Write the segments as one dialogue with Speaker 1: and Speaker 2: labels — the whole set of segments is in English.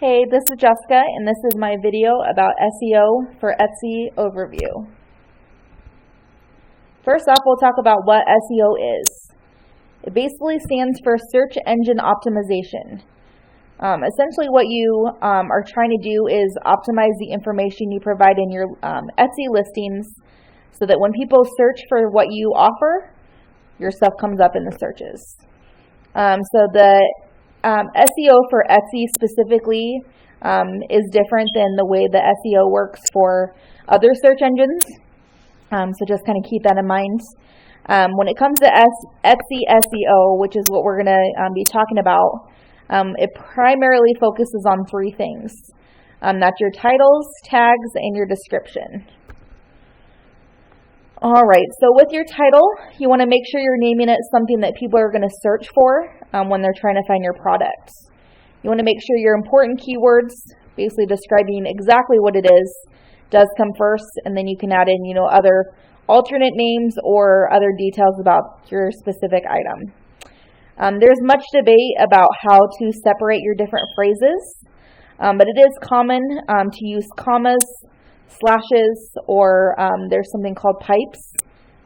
Speaker 1: Hey, this is Jessica, and this is my video about SEO for Etsy overview. First off, we'll talk about what SEO is. It basically stands for Search Engine Optimization. Essentially what you are trying to do is optimize the information you provide in your Etsy listings so that when people search for what you offer, your stuff comes up in the searches. So the SEO for Etsy specifically is different than the way the SEO works for other search engines. So just kind of keep that in mind. When it comes to Etsy SEO, which is what we're going to be talking about, it primarily focuses on three things. That's your titles, tags, and your description. All right, so with your title, you want to make sure you're naming it something that people are going to search for when they're trying to find your product. You want to make sure your important keywords, basically describing exactly what it is, does come first, and then you can add in, other alternate names or other details about your specific item. There's much debate about how to separate your different phrases, but it is common to use commas, slashes, or there's something called pipes.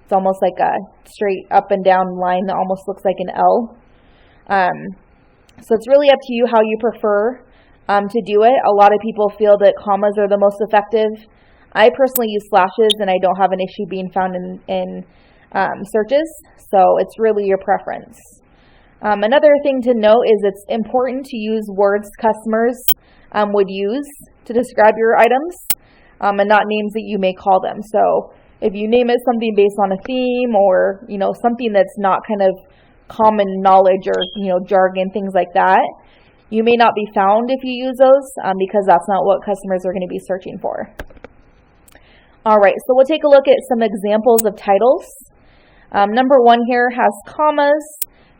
Speaker 1: It's almost like a straight up and down line that almost looks like an L. So it's really up to you how you prefer to do it. A lot of people feel that commas are the most effective. I personally use slashes, and I don't have an issue being found in searches, so it's really your preference. Another thing to note is it's important to use words customers would use to describe your items. And not names that you may call them. So if you name it something based on a theme or, something that's not kind of common knowledge or, jargon, things like that, you may not be found if you use those because that's not what customers are going to be searching for. All right, so we'll take a look at some examples of titles. Number one here has commas,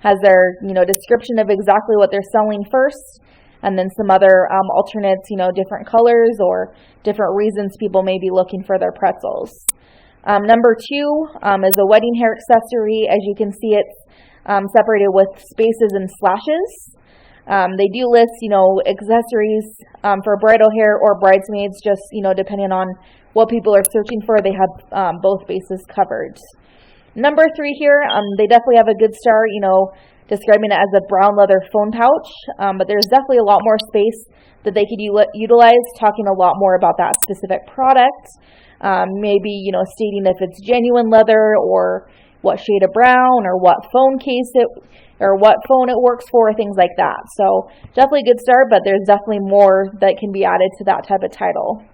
Speaker 1: has their, description of exactly what they're selling first, and then some other alternates, different colors or different reasons people may be looking for their pretzels. Number two is a wedding hair accessory. As you can see, it's separated with spaces and slashes. They do list, accessories for bridal hair or bridesmaids, just, depending on what people are searching for. They have both bases covered. Number three here, they definitely have a good start, describing it as a brown leather phone pouch, but there's definitely a lot more space that they could utilize, talking a lot more about that specific product. Maybe, stating if it's genuine leather or what shade of brown or what phone case or what phone it works for, things like that. So definitely a good start, but there's definitely more that can be added to that type of title.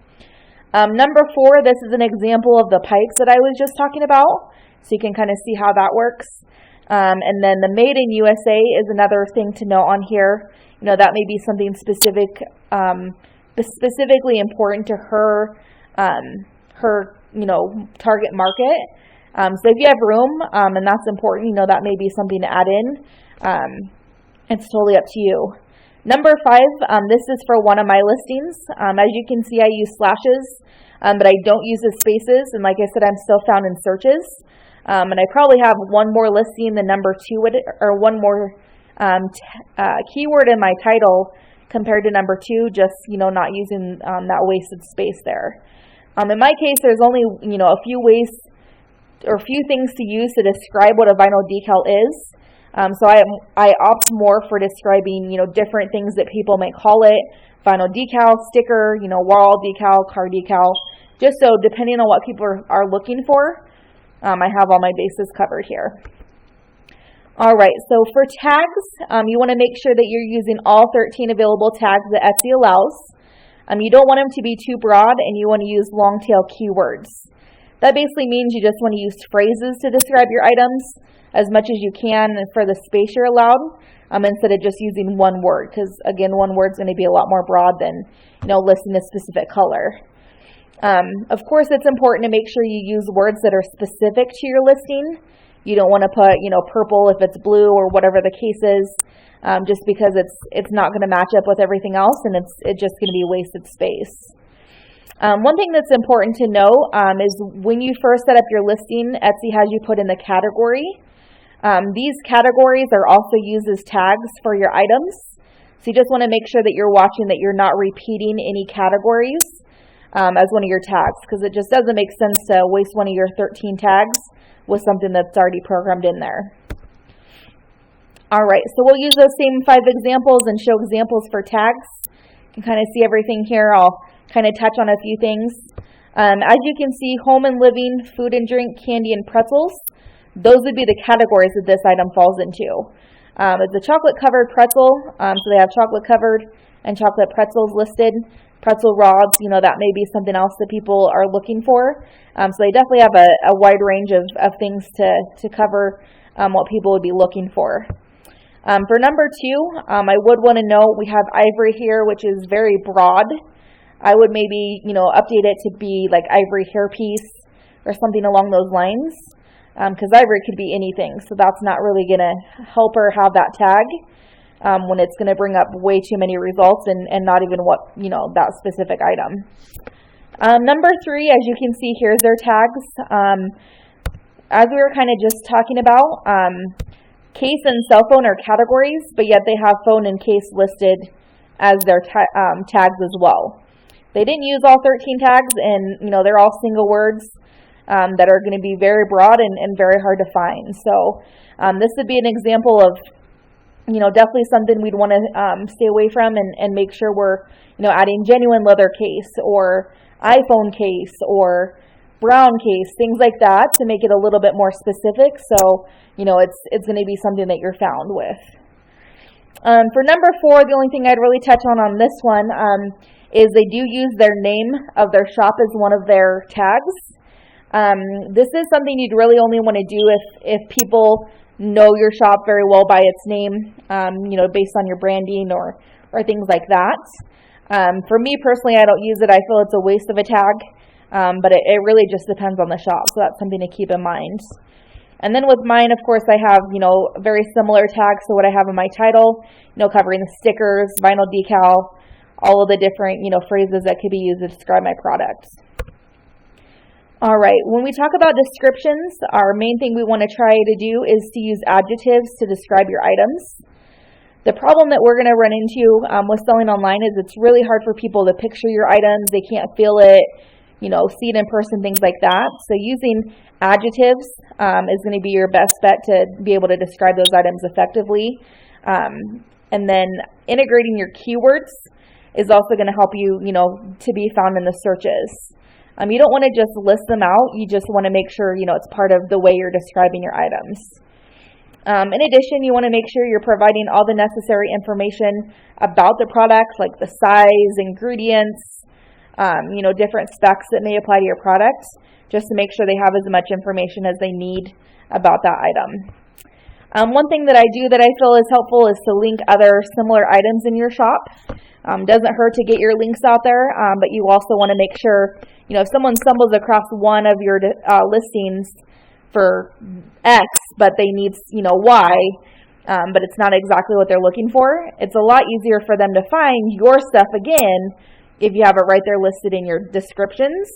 Speaker 1: Number four, this is an example of the pipes that I was just talking about. So you can kind of see how that works. And then the Made in USA is another thing to note on here. That may be something specifically important to her target market. So if you have room and that's important, that may be something to add in. It's totally up to you. Number five, this is for one of my listings. As you can see, I use slashes, but I don't use the spaces. And like I said, I'm still found in searches. And I probably have one more listing than number two, or one more keyword in my title compared to number two, just, not using that wasted space there. In my case, there's only, a few ways or a few things to use to describe what a vinyl decal is. So I opt more for describing, different things that people may call it: vinyl decal, sticker, wall decal, car decal, just so depending on what people are looking for, I have all my bases covered here. All right, so for tags, you want to make sure that you're using all 13 available tags that Etsy allows. You don't want them to be too broad, and you want to use long tail keywords. That basically means you just want to use phrases to describe your items as much as you can for the space you're allowed, instead of just using one word, because again, one word's going to be a lot more broad than listing a specific color. Of course, it's important to make sure you use words that are specific to your listing. You don't want to put, purple if it's blue or whatever the case is, just because it's not going to match up with everything else, and it's just going to be wasted space. One thing that's important to know is when you first set up your listing, Etsy has you put in the category. These categories are also used as tags for your items. So you just want to make sure that you're watching that you're not repeating any categories as one of your tags, because it just doesn't make sense to waste one of your 13 tags with something that's already programmed in there. All right, so we'll use those same 5 examples and show examples for tags. You can kind of see everything here. I'll kind of touch on a few things. As you can see, home and living, food and drink, candy, and pretzels, those would be the categories that this item falls into. It's a chocolate covered pretzel, so they have chocolate covered and chocolate pretzels listed. Pretzel rods, that may be something else that people are looking for. So they definitely have a wide range of things to cover what people would be looking for. For number 2, I would want to know, we have ivory here, which is very broad. I would maybe, update it to be like ivory hairpiece or something along those lines, because ivory could be anything. So that's not really going to help her have that tag when it's going to bring up way too many results and not even what, that specific item. Number 3, as you can see, here's their tags. As we were kind of just talking about, case and cell phone are categories, but yet they have phone and case listed as their tags as well. They didn't use all 13 tags, and they're all single words that are going to be very broad and very hard to find. So this would be an example of definitely something we'd want to stay away from and make sure we're adding genuine leather case or iPhone case or brown case, things like that, to make it a little bit more specific. So it's going to be something that you're found with. For number 4, the only thing I'd really touch on this one is they do use their name of their shop as one of their tags. This is something you'd really only want to do if people know your shop very well by its name, based on your branding or things like that. For me personally, I don't use it. I feel it's a waste of a tag, but it really just depends on the shop. So that's something to keep in mind. And then with mine, of course, I have, very similar tags. So what I have in my title, covering the stickers, vinyl decal, all of the different, phrases that could be used to describe my products. All right, when we talk about descriptions, our main thing we want to try to do is to use adjectives to describe your items. The problem that we're going to run into with selling online is it's really hard for people to picture your items. They can't feel it, see it in person, things like that. So using adjectives is going to be your best bet to be able to describe those items effectively. And then integrating your keywords is also going to help you, to be found in the searches. You don't want to just list them out. You just want to make sure, it's part of the way you're describing your items. In addition, you want to make sure you're providing all the necessary information about the product, like the size, ingredients, different specs that may apply to your product, just to make sure they have as much information as they need about that item. One thing that I do that I feel is helpful is to link other similar items in your shop. Doesn't hurt to get your links out there, but you also want to make sure, if someone stumbles across one of your listings for X, but they need, Y, but it's not exactly what they're looking for, it's a lot easier for them to find your stuff again if you have it right there listed in your descriptions.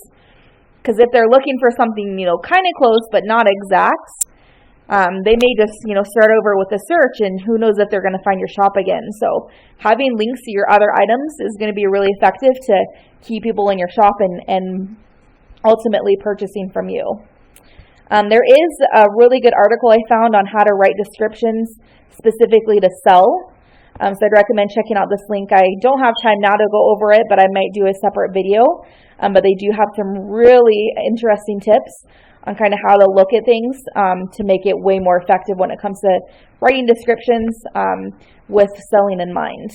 Speaker 1: Because if they're looking for something, kind of close but not exact, they may just, start over with a search, and who knows if they're going to find your shop again. So having links to your other items is going to be really effective to keep people in your shop and ultimately purchasing from you. There is a really good article I found on how to write descriptions specifically to sell. So I'd recommend checking out this link. I don't have time now to go over it, but I might do a separate video. But they do have some really interesting tips on kind of how to look at things to make it way more effective when it comes to writing descriptions with selling in mind.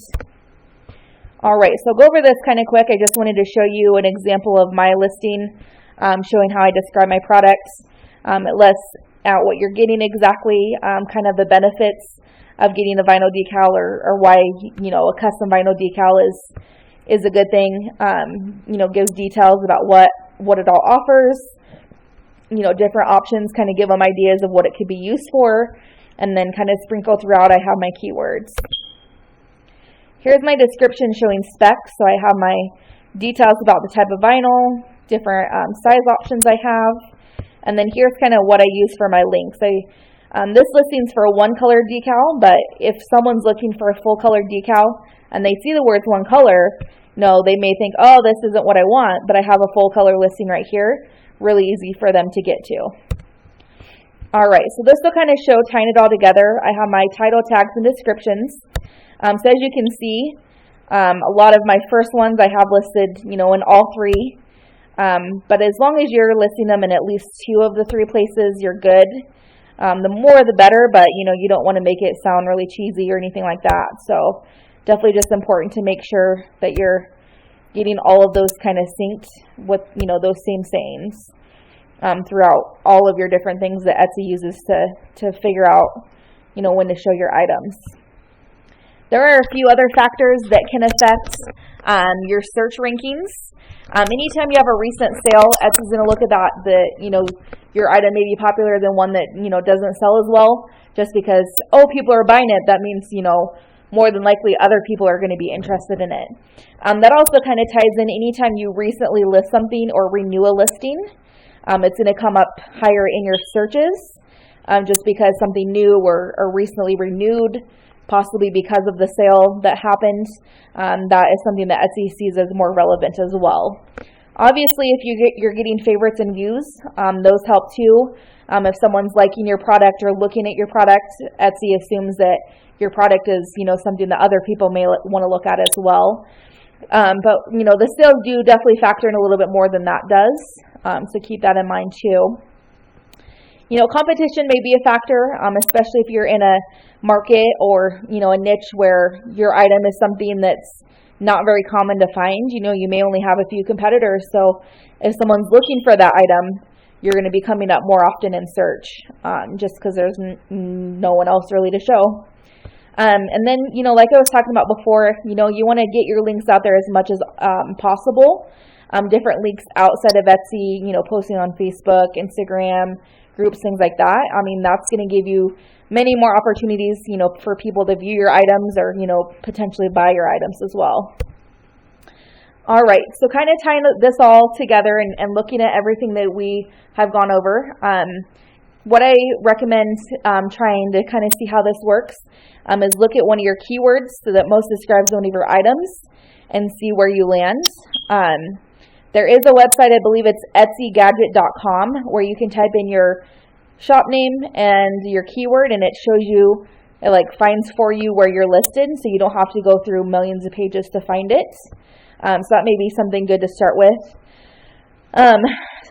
Speaker 1: All right, so I'll go over this kind of quick. I just wanted to show you an example of my listing, showing how I describe my products. It lists out what you're getting exactly, kind of the benefits of getting a vinyl decal or why, a custom vinyl decal is a good thing. Gives details about what it all offers. Different options, kind of give them ideas of what it could be used for, and then kind of sprinkle throughout, I have my keywords. Here's my description showing specs. So I have my details about the type of vinyl, different size options I have, and then here's kind of what I use for my links. This listing's for a one color decal, but if someone's looking for a full color decal, and they see the words one color, they may think, oh, this isn't what I want, but I have a full color listing right here. Really easy for them to get to. All right, so this will kind of show, tying it all together. I have my title, tags, and descriptions. So as you can see, a lot of my first ones I have listed, in all three. But as long as you're listing them in at least 2 of the 3 places, you're good. The more the better, but you don't want to make it sound really cheesy or anything like that. So definitely just important to make sure that you're getting all of those kind of synced with those same sayings throughout all of your different things that Etsy uses to figure out when to show your items. There are a few other factors that can affect your search rankings. Anytime you have a recent sale, Etsy's going to look at that your item may be popular than one that doesn't sell as well. Just because people are buying it, that means more than likely other people are going to be interested in it. That also kind of ties in anytime you recently list something or renew a listing, it's going to come up higher in your searches, just because something new or recently renewed, possibly because of the sale that happened. That is something that Etsy sees as more relevant as well. Obviously, if you're getting favorites and views, those help too. If someone's liking your product or looking at your product, Etsy assumes that your product is, something that other people may want to look at as well. But the sales do definitely factor in a little bit more than that does. So keep that in mind too. Competition may be a factor, especially if you're in a market or, a niche where your item is something that's not very common to find. You may only have a few competitors. So if someone's looking for that item, you're going to be coming up more often in search, just because there's no one else really to show. And then, like I was talking about before, you want to get your links out there as much as possible. Different links outside of Etsy, posting on Facebook, Instagram, groups, things like that. That's going to give you many more opportunities, for people to view your items or, potentially buy your items as well. All right, so kind of tying this all together and looking at everything that we have gone over, what I recommend trying to kind of see how this works is look at one of your keywords so that most describes one of your items and see where you land. There is a website, I believe it's etsygadget.com, where you can type in your shop name and your keyword, and it shows you, it finds for you where you're listed, so you don't have to go through millions of pages to find it. So that may be something good to start with.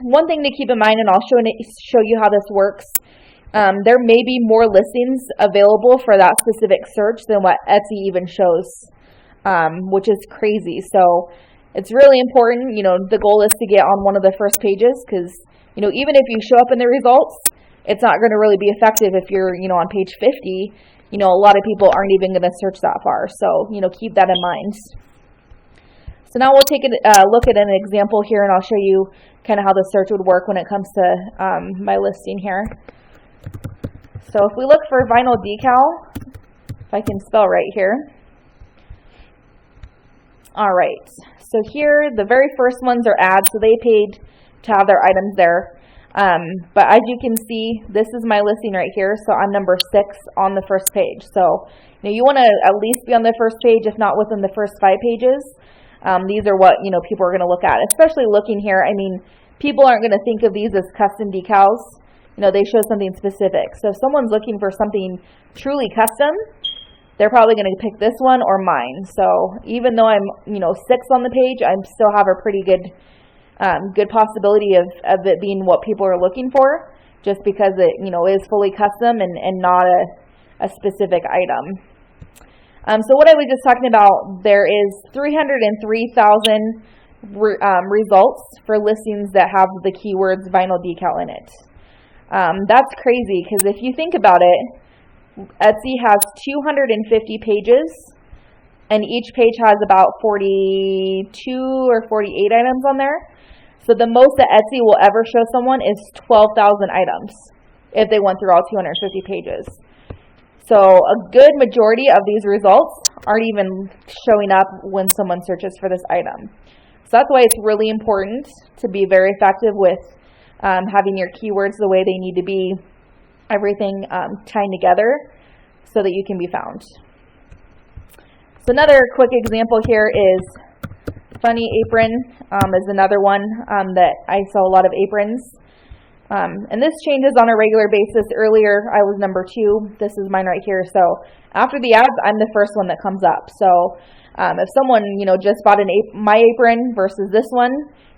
Speaker 1: One thing to keep in mind, and I'll show you how this works, there may be more listings available for that specific search than what Etsy even shows, which is crazy. So it's really important, the goal is to get on one of the first pages, because, even if you show up in the results, it's not going to really be effective if you're, on page 50. A lot of people aren't even going to search that far. So, keep that in mind. So now we'll take a look at an example here, and I'll show you kind of how the search would work when it comes to my listing here. So if we look for vinyl decal, if I can spell right here. All right, so here the very first ones are ads, so they paid to have their items there. But as you can see, this is my listing right here, so I'm number 6 on the first page. So you want to at least be on the first page, if not within the first 5 pages. These are what people are going to look at, especially looking here. People aren't going to think of these as custom decals. They show something specific. So if someone's looking for something truly custom, they're probably going to pick this one or mine. So even though I'm 6 on the page, I still have a pretty good possibility of it being what people are looking for, just because it is fully custom and not a specific item. So what I was just talking about, there is 303,000 results for listings that have the keywords vinyl decal in it. That's crazy, because if you think about it, Etsy has 250 pages, and each page has about 42 or 48 items on there. So the most that Etsy will ever show someone is 12,000 items if they went through all 250 pages. So a good majority of these results aren't even showing up when someone searches for this item. So that's why it's really important to be very effective with having your keywords the way they need to be, everything tying together so that you can be found. So another quick example here is funny apron is another one that I saw a lot of aprons. And this changes on a regular basis. Earlier, I was number 2. This is mine right here. So after the ads, I'm the first one that comes up. So if someone, just bought my apron versus this one,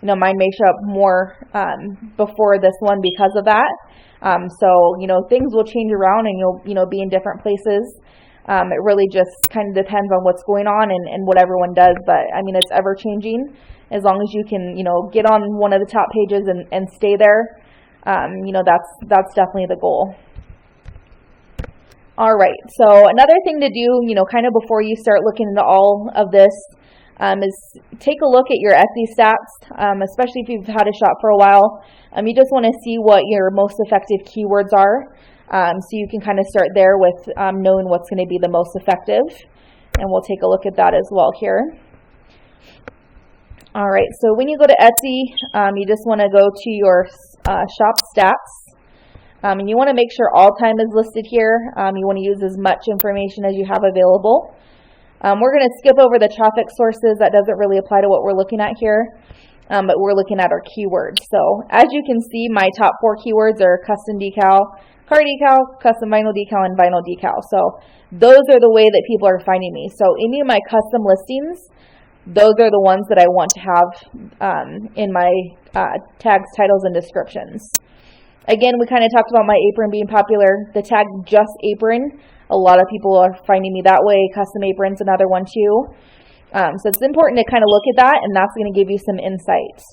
Speaker 1: mine may show up more before this one because of that. So things will change around and you'll be in different places. It really just kind of depends on what's going on and what everyone does. But I mean, it's ever changing. As long as you can, get on one of the top pages and stay there, that's definitely the goal. All right. So another thing to do, kind of before you start looking into all of this, is take a look at your Etsy stats, especially if you've had a shop for a while. You just want to see what your most effective keywords are. So you can kind of start there with knowing what's going to be the most effective. And we'll take a look at that as well here. All right, so when you go to Etsy, you just want to go to your shop stats. And you want to make sure all time is listed here. You want to use as much information as you have available. We're going to skip over the traffic sources. That doesn't really apply to what we're looking at here. But we're looking at our keywords. So as you can see, my top 4 keywords are custom decal, car decal, custom vinyl decal, and vinyl decal. So those are the way that people are finding me. So any of my custom listings, those are the ones that I want to have in my tags, titles, and descriptions. Again, we kind of talked about my apron being popular. The tag just apron, a lot of people are finding me that way. Custom apron's another one too. So it's important to kind of look at that, and that's going to give you some insights.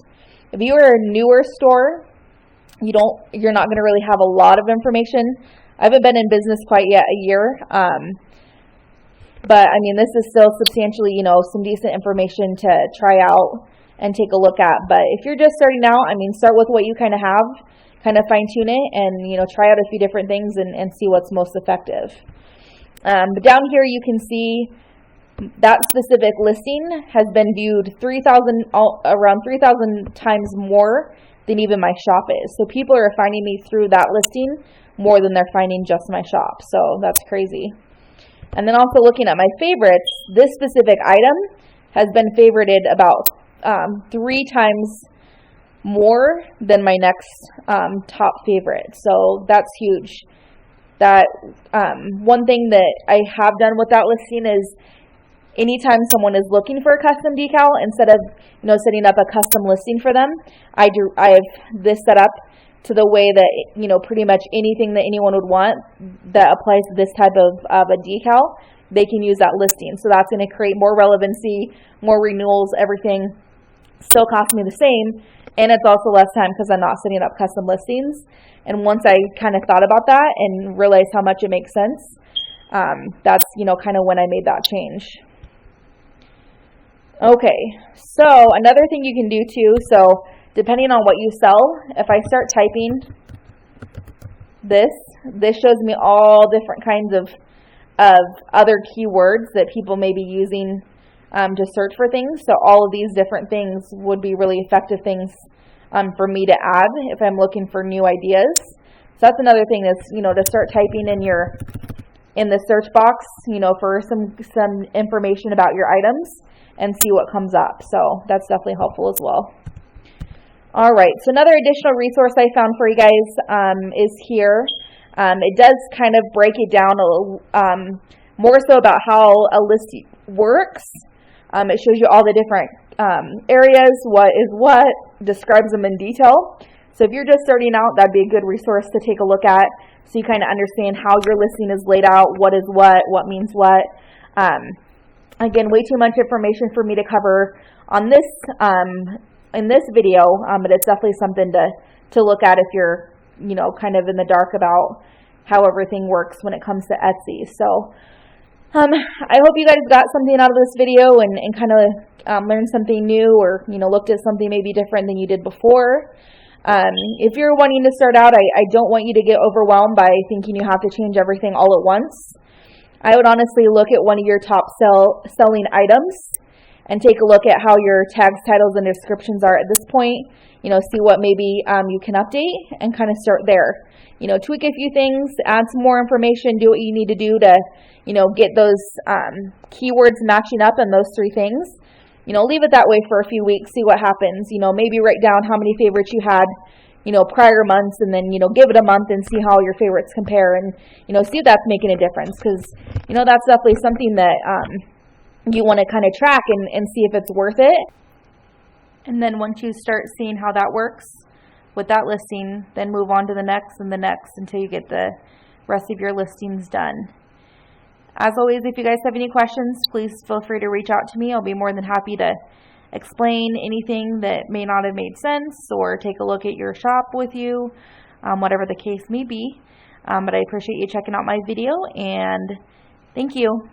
Speaker 1: If you are a newer store, you're not going to really have a lot of information. I haven't been in business quite yet a year, but I mean, this is still substantially, some decent information to try out and take a look at. But if you're just starting out, I mean, start with what you kind of have, kind of fine tune it, and try out a few different things and see what's most effective. But down here, you can see that specific listing has been viewed around 3,000 times more than even my shop is. So people are finding me through that listing more than they're finding just my shop. So that's crazy. And then also looking at my favorites, this specific item has been favorited about 3 times more than my next top favorite. So that's huge. That one thing that I have done with that listing is anytime someone is looking for a custom decal, instead of setting up a custom listing for them, I have this set up to the way that pretty much anything that anyone would want that applies to this type of a decal, they can use that listing. So that's going to create more relevancy, more renewals, everything still costs me the same, and it's also less time because I'm not setting up custom listings. And once I kind of thought about that and realized how much it makes sense, that's kind of when I made that change. Okay, so another thing you can do too, so depending on what you sell, if I start typing this shows me all different kinds of other keywords that people may be using to search for things. So all of these different things would be really effective things for me to add if I'm looking for new ideas. So that's another thing is, to start typing in the search box, for some information about your items and see what comes up. So that's definitely helpful as well. All right, so another additional resource I found for you guys is here. It does kind of break it down more so about how a list works. It shows you all the different areas, what is what, describes them in detail. So if you're just starting out, that'd be a good resource to take a look at so you kind of understand how your listing is laid out, what is what means what. Again, way too much information for me to cover on this in this video, but it's definitely something to look at if you're kind of in the dark about how everything works when it comes to Etsy. So I hope you guys got something out of this video and kind of learned something new, or looked at something maybe different than you did before. If you're wanting to start out, I don't want you to get overwhelmed by thinking you have to change everything all at once. I would honestly look at one of your top selling items and take a look at how your tags, titles, and descriptions are at this point. See what maybe you can update and kind of start there. Tweak a few things, add some more information, do what you need to do to, get those keywords matching up in those 3 things. Leave it that way for a few weeks, see what happens. Maybe write down how many favorites you had, prior months, and then, give it a month and see how your favorites compare, and, see if that's making a difference, because, that's definitely something that you want to kind of track and see if it's worth it. And then once you start seeing how that works with that listing, then move on to the next and the next until you get the rest of your listings done. As always, if you guys have any questions, please feel free to reach out to me. I'll be more than happy to explain anything that may not have made sense or take a look at your shop with you, whatever the case may be. But I appreciate you checking out my video, and thank you.